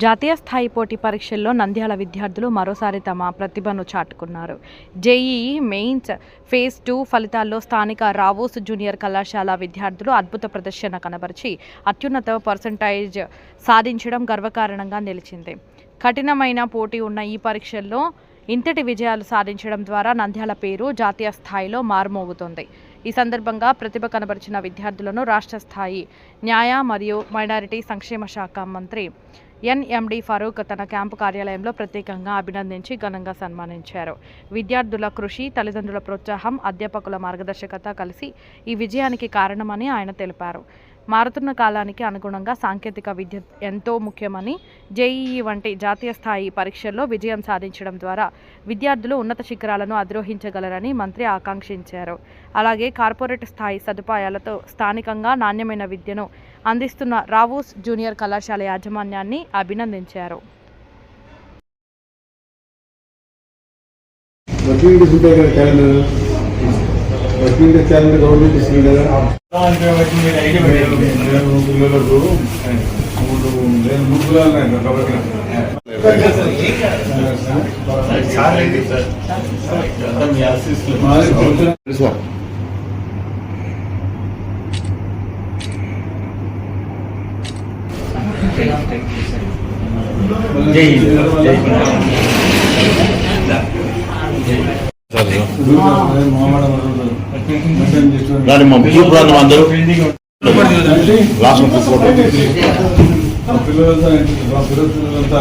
జాతీయ స్థాయి పోటీ పరీక్షల్లో నంద్యాల విద్యార్థులు మరోసారి తమ ప్రతిభను చాటుకున్నారు. జేఈఈ మెయిన్స్ ఫేజ్ 2 ఫలితాల్లో స్థానిక రావోస్ జూనియర్ కళాశాల విద్యార్థులు అద్భుత ప్రదర్శన కనబరిచి అత్యున్నత పర్సెంటేజ్ సాధించడం గర్వకారణంగా నిలిచింది. కఠినమైన పోటీ ఉన్న ఈ పరీక్షల్లో ఇంతటి విజయాలు సాధించడం ద్వారా నంద్యాల పేరు జాతీయ స్థాయిలో మారుమోగుతోంది. ఈ సందర్భంగా ప్రతిభ కనబరిచిన విద్యార్థులను రాష్ట్ర స్థాయి న్యాయ మరియు మైనారిటీ సంక్షేమ శాఖ మంత్రి ఎన్ఎండి ఫరూక్ తన క్యాంపు కార్యాలయంలో ప్రత్యేకంగా అభినందించి ఘనంగా సన్మానించారు. విద్యార్థుల కృషి, తల్లిదండ్రుల ప్రోత్సాహం, అధ్యాపకుల మార్గదర్శకత కలిసి ఈ విజయానికి కారణమని ఆయన తెలిపారు. మారుతున్న కాలానికి అనుగుణంగా సాంకేతిక విద్య ఎంతో ముఖ్యమని, జేఈఈ వంటి జాతీయ స్థాయి పరీక్షల్లో విజయం సాధించడం ద్వారా విద్యార్థులు ఉన్నత శిఖరాలను అధిరోహించగలరని మంత్రి ఆకాంక్షించారు. అలాగే కార్పొరేట్ స్థాయి సదుపాయాలతో స్థానికంగా నాణ్యమైన విద్యను అందిస్తున్న రావోస్ జూనియర్ కళాశాల యాజమాన్యాన్ని అభినందించారు. గవర్నమెంట్ ఇస్తుంది కదా, పిల్లలకు మూడు పిల్లలు కాబట్టి పిల్లలంతా